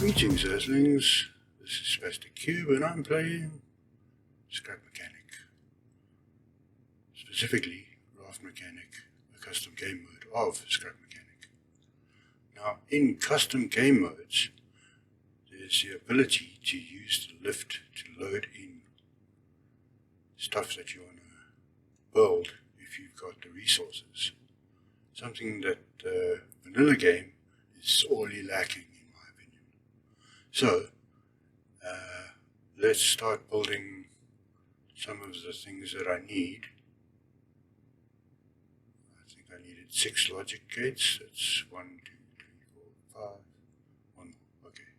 Greetings, Earthlings. This is Spastic Cube, and I'm playing Scrap Mechanic. Specifically, Raft Mechanic, a custom game mode of Scrap Mechanic. Now, in custom game modes, there's the ability to use the lift to load in stuff that you want to build if you've got the resources. Something that the vanilla game is sorely lacking, in my opinion. So, let's start building some of the things that I need. I think I needed 6 logic gates. That's 1, 2, 3, 4, 5. 1 more. Okay.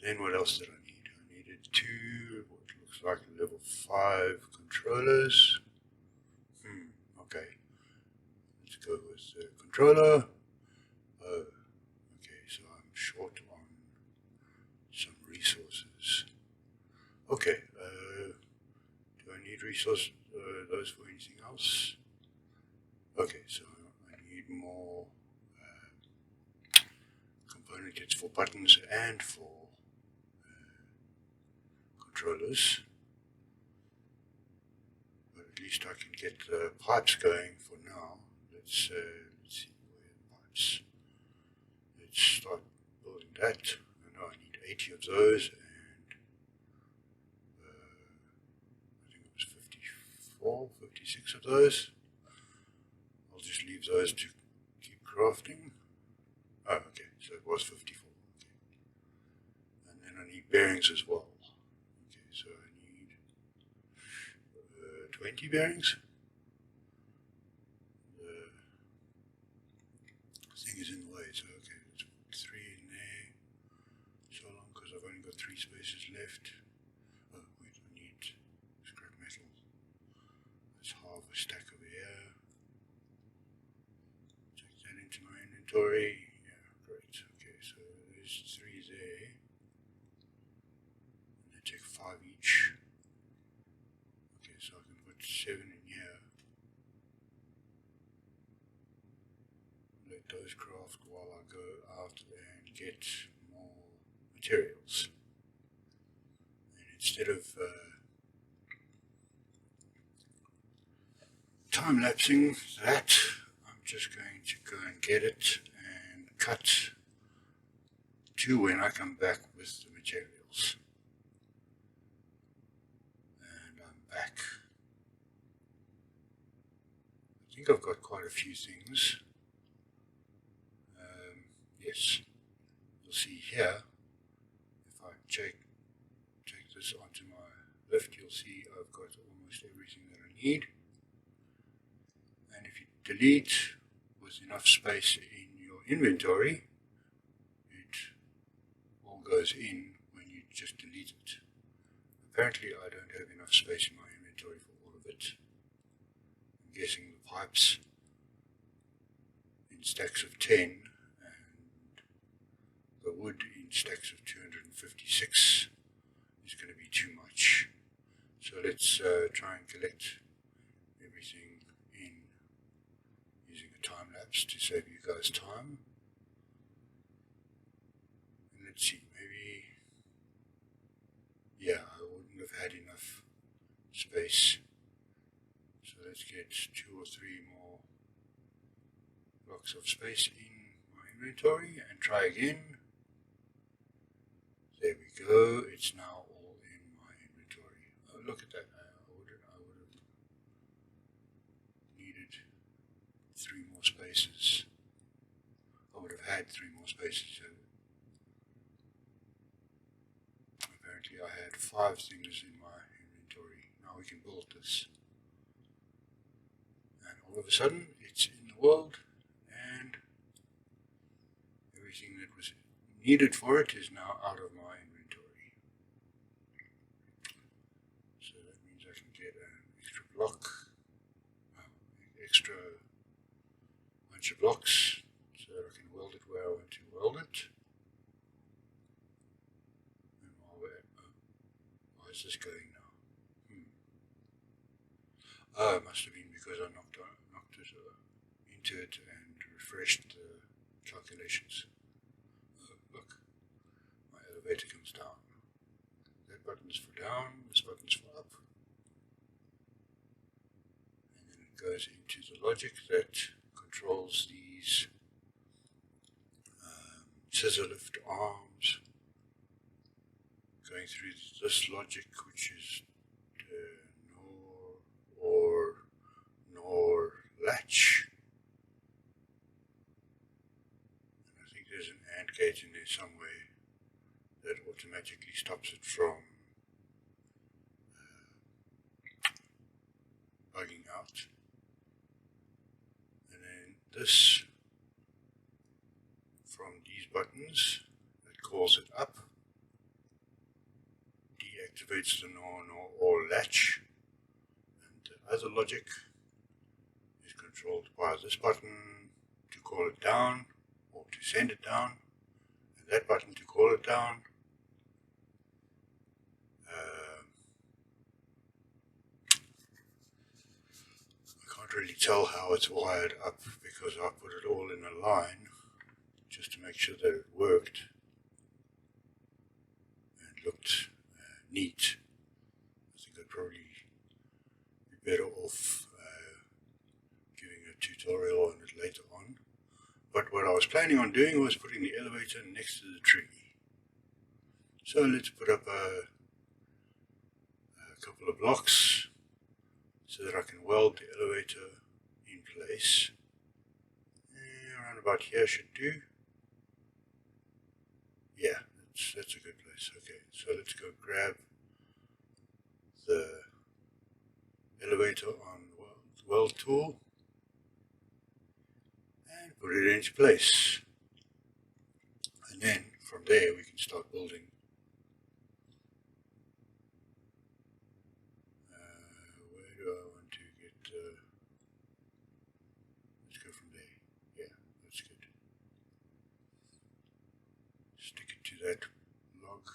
Then what else did I need? I needed 2, what looks like level 5 controllers. Okay. Let's go with the controller. Okay, so I'm short on some resources. Okay, do I need resources, those for anything else? Okay, so I need more component kits for buttons and for controllers. But at least I can get the pipes going for now. Let's see, where are pipes? Let's start building that. I know I need 80 of those, and I think it was 54, 56 of those. I'll just leave those to keep crafting. Oh, okay, so it was 54. Okay. And then I need bearings as well. Okay, so I need 20 bearings. The thing is in the way, so okay, let's put 3 in there. So long, because I've only got 3 spaces left. Oh, wait, I need scrap metal. Let's halve a stack over here. Take that into my inventory. Yeah, great. Okay, so there's 3 there. And they take 5 each. Okay, so I can put 7 in here. Let those craft while I go out and get more materials. And instead of time-lapsing that, I'm just going to go and get it and cut to when I come back with the materials. And I'm back. I think I've got quite a few things. Yes, you'll see here, if I take this onto my lift, you'll see I've got almost everything that I need. And if you delete with enough space in your inventory, it all goes in when you just delete it. Apparently I don't have enough space in my inventory for all of it. I'm guessing the pipes in stacks of 10 the wood in stacks of 256 is going to be too much. So let's try and collect everything in using a time lapse to save you guys time. And let's see, maybe, yeah, I wouldn't have had enough space. So let's get 2 or 3 more blocks of space in my inventory and try again. There we go, it's now all in my inventory. Oh, look at that, I would have needed 3 more spaces. I would have had 3 more spaces. So apparently I had 5 things in my inventory. Now we can build this. And all of a sudden, it's in the world, and everything that was needed for it is now out of my inventory. So that means I can get an extra block, extra bunch of blocks, so that I can weld it where I want to weld it. And why is this going now? Oh, it must have been because I knocked it into it and refreshed the calculations. Look, elevator comes down. That button's for down, this button's for up. And then it goes into the logic that controls these scissor lift arms, going through this logic, which is nor latch. And I think there's an AND gate in there somewhere that automatically stops it from bugging out. And then this, from these buttons, that calls it up, deactivates the nor or latch, and the other logic is controlled by this button to call it down or to send it down, and that button to call it down. I can't really tell how it's wired up because I put it all in a line just to make sure that it worked and looked neat. I think I'd probably be better off giving a tutorial on it later on. But what I was planning on doing was putting the elevator next to the tree. So let's put up a couple of blocks so that I can weld the elevator in place. Around about here should do. Yeah, that's a good place. Okay, so let's go grab the elevator on the weld tool and put it into place. And then from there we can start building. Where do I want to get? Let's go from there. Yeah, that's good. Stick it to that log,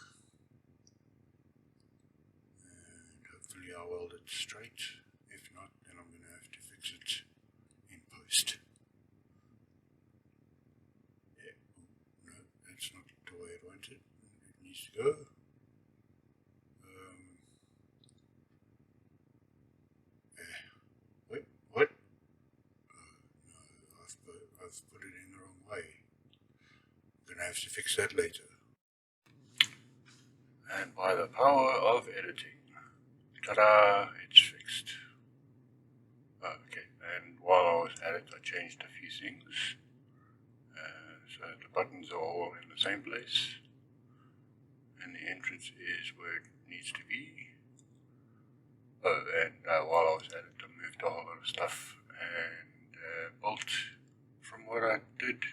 and hopefully I'll weld it straight. If not, then I'm going to have to fix it in post. Yeah, no, that's not the way I want it. It needs to go. Wait, what? No, I've put it in the wrong way. I'm going to have to fix that later. And by the power of editing, ta-da, it's fixed. Okay, and while I was at it, I changed a few things. So the buttons are all in the same place, and the entrance is where it needs to be. Oh, and while I was at it, I moved a whole lot of stuff and built from what I did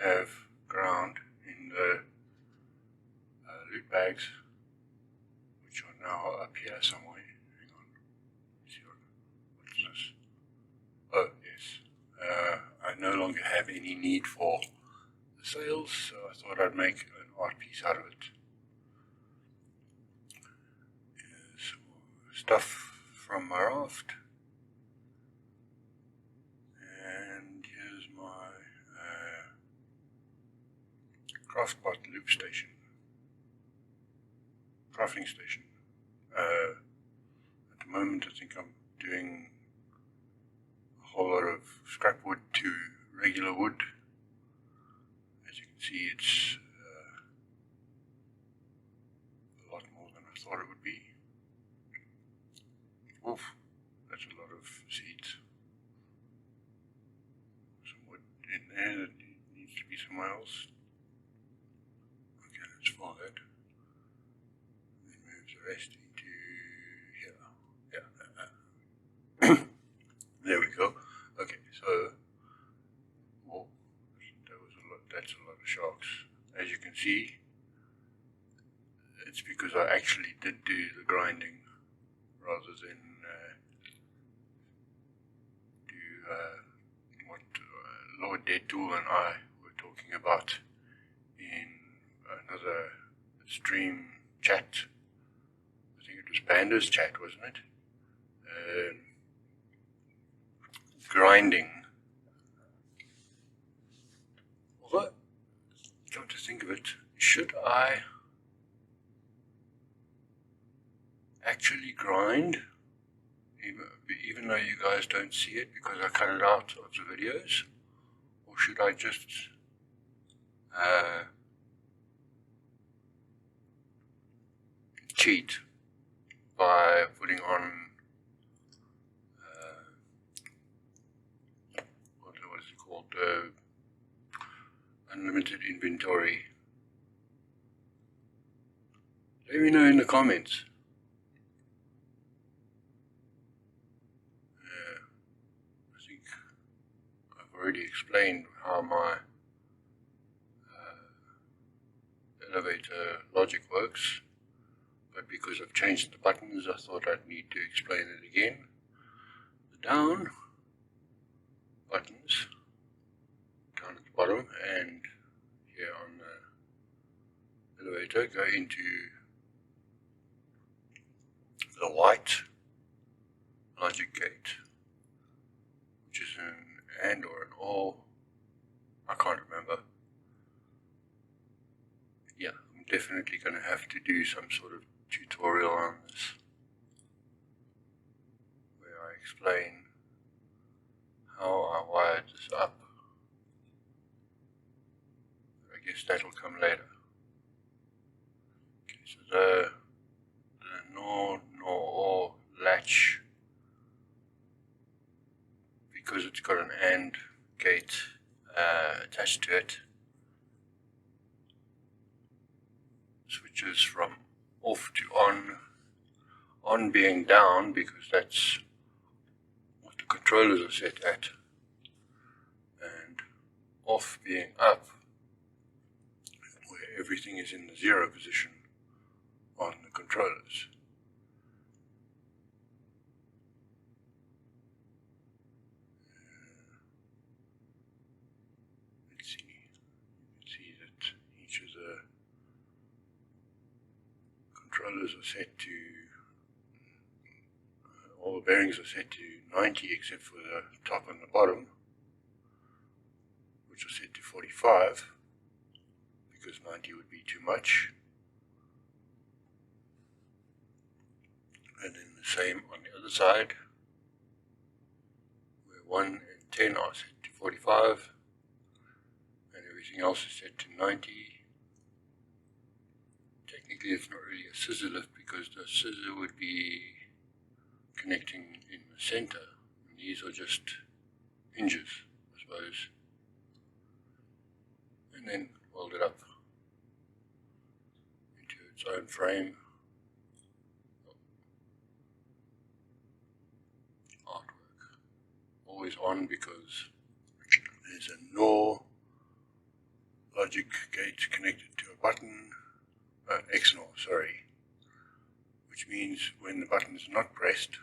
have ground in the loot bags, which are now up here somewhere. Hang on. See what's this? Oh, yes. I no longer have any need for the sails, so I thought I'd make an art piece out of it. Here's stuff from my raft. And here's my craftbot loop station. Crafting station. At the moment I think I'm doing a whole lot of scrap wood to regular wood. As you can see, it's a lot more than I thought it would be. Oof, that's a lot of seeds. Some wood in there that needs to be somewhere else. Okay, let's follow that. Then move the rest into here. Yeah. There we go. Okay, so that's a lot of sharks. As you can see, it's because I actually did do the grinding rather than do what Lord Deadtool and I were talking about in another stream chat. I think it was Panda's chat, wasn't it? Grinding. Although, come to think of it, should I actually grind, even though you guys don't see it because I cut it out of the videos, or should I just cheat by putting on what is it called, unlimited inventory? Let me know in the comments. I think I've already explained how my elevator logic works, but because I've changed the buttons, I thought I'd need to explain it again. The down buttons, down at the bottom and here on the elevator, go into the white logic gate, which is an AND or an OR, I can't remember. Yeah, I'm definitely going to have to do some sort of tutorial on this, where I explain how I wired this up. I guess that'll come later. Okay, so the NOR OR latch, because it's got an AND gate attached to it, switches from off to on being down because that's what the controllers are set at, and off being up where everything is in the 0 position on the controllers. Let's see, you can see that each of the controllers are set to, all the bearings are set to 90 except for the top and the bottom, which are set to 45 because 90 would be too much. And then the same on the other side, where 1 and 10 are set to 45 and everything else is set to 90. Technically it's not really a scissor lift because the scissor would be connecting in the center, and these are just hinges, I suppose, and then weld it up into its own frame. Artwork always on because there's a NOR logic gate connected to a button, XNOR, sorry, which means when the button is not pressed,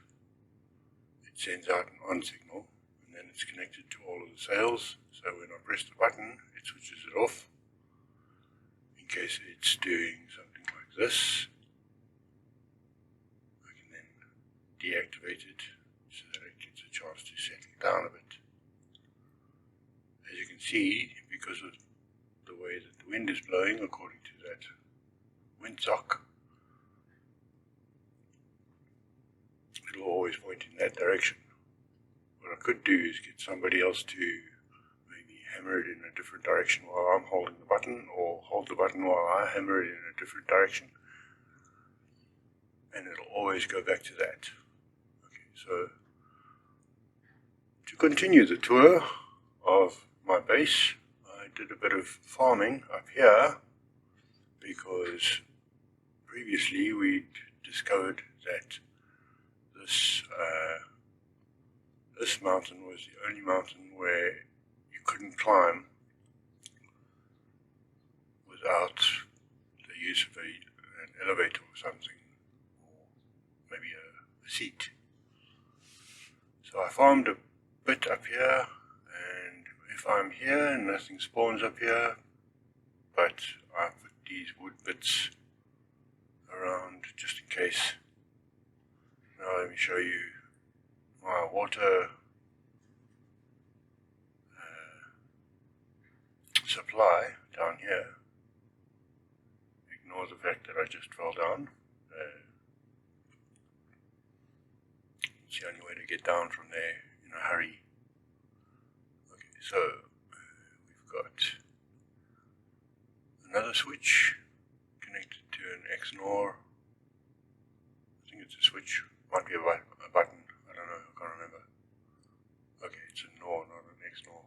it sends out an on signal, and then it's connected to all of the sails. So when I press the button, it switches it off in case it's doing something like this. I can then deactivate it so that it gets a chance to settle down a bit. As you can see, because of the way that the wind is blowing, according to that windsock, it'll always point in that direction. What I could do is get somebody else to maybe hammer it in a different direction while I'm holding the button, or hold the button while I hammer it in a different direction, and it'll always go back to that. Okay, so to continue the tour of my base, I did a bit of farming up here because previously we'd discovered that this mountain was the only mountain where you couldn't climb without the use of an elevator or something, or maybe a seat. So I farmed a bit up here, and if I'm here and nothing spawns up here, but I put these wood bits around just in case. Now let me show you my water supply down here. ignore the fact that I just fell down. It's the only way to get down from there in a hurry. Okay, so we've got another switch connected to an XNOR. I think it's a switch, might be a button, I don't know, I can't remember. Okay, it's a NOR, not an XNOR.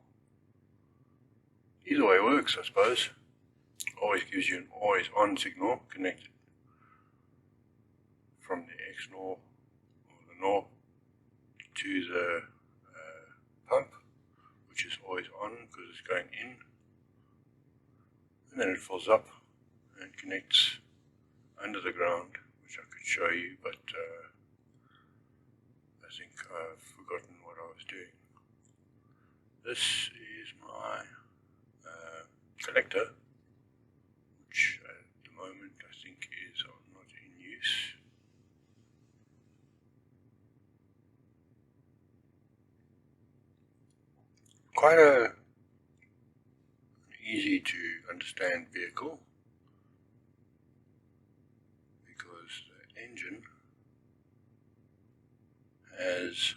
Either way works, I suppose. Always gives you an always on signal connected from the XNOR or the NOR to the pump, which is always on because it's going in, and then it fills up and connects under the ground, which I could show you, but I think I've forgotten what I was doing. This is my collector, which at the moment I think is not in use. Quite an easy to understand vehicle, because the engine has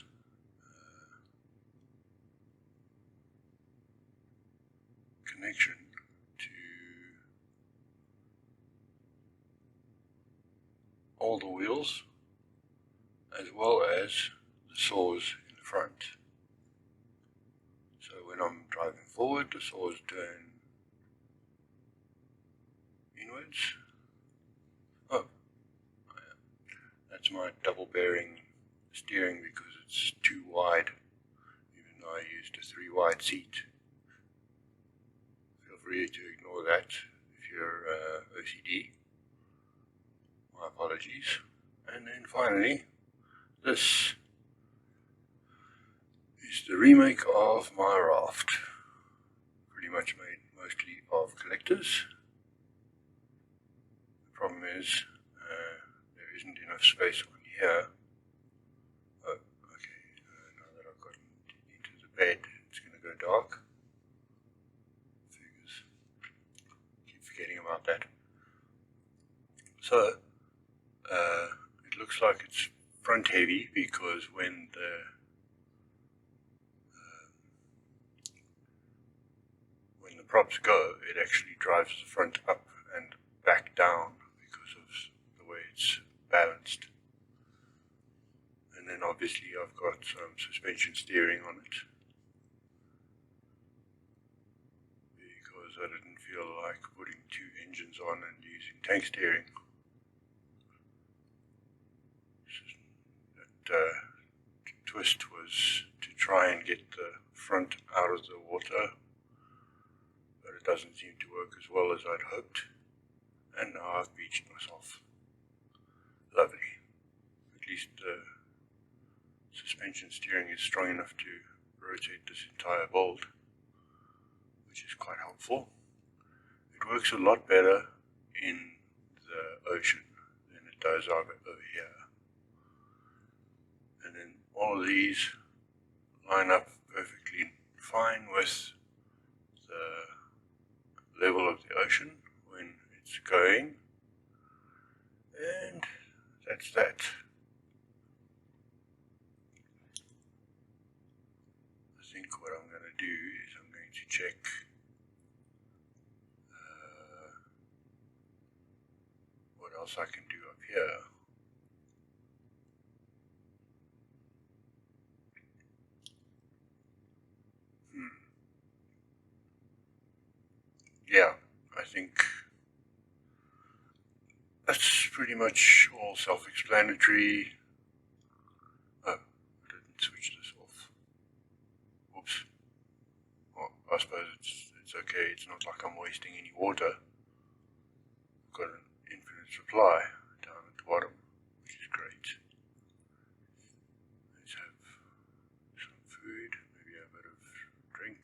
connection to all the wheels as well as the saws in the front. So when I'm driving forward, the saws turn inwards. Oh, that's my double bearing steering because it's too wide, even though I used a 3 wide seat. Feel free to ignore that if you're OCD. My apologies. And then finally, this is the remake of my Raft. Pretty much made mostly of collectors. The problem is there isn't enough space on here. Oh, okay, now that I've gotten into the bed, it's going to go dark. Figures. Keep forgetting about that. So, it looks like it's front heavy because when the props go, it actually drives the front up and back down because of the way it's balanced. And then obviously I've got some suspension steering on it because I didn't feel like putting 2 engines on and using tank steering. That twist was to try and get the front out of the water, but it doesn't seem to work as well as I'd hoped, and now I've beached myself. Lovely. At least the suspension steering is strong enough to rotate this entire bolt, which is quite helpful. It works a lot better in the ocean than it does over here. And then all of these line up perfectly fine with the level of the ocean when it's going, and that's that. I think what I'm going to do is I'm going to check what else I can do up here. Yeah, I think that's pretty much all self-explanatory. Oh, I didn't switch this off. Oops. Well, I suppose it's okay. It's not like I'm wasting any water. I've got an infinite supply down at the bottom, which is great. Let's have some food, maybe a bit of drink.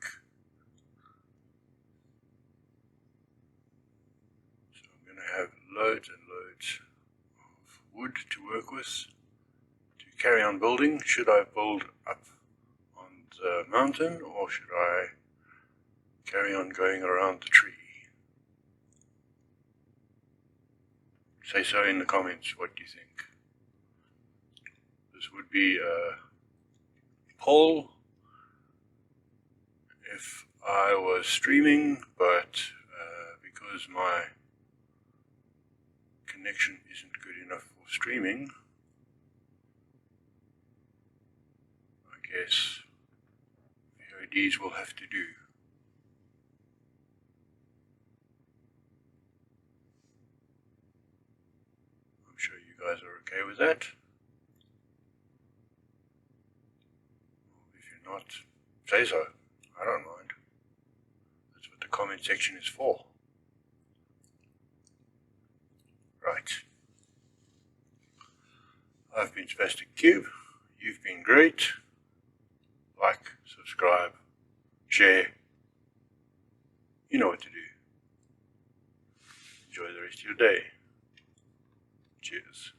So I'm going to have loads and loads of wood to work with to carry on building. Should I build up on the mountain, or should I carry on going around the tree? say so in the comments what you think. This would be a poll if I was streaming, but because my connection isn't good enough for streaming, I guess VODs will have to do. I'm sure you guys are okay with that. If you're not, say so. I don't mind. That's what the comment section is for. Right. I've been Spastic Cube. You've been great. Like, subscribe, share. You know what to do. Enjoy the rest of your day. Cheers.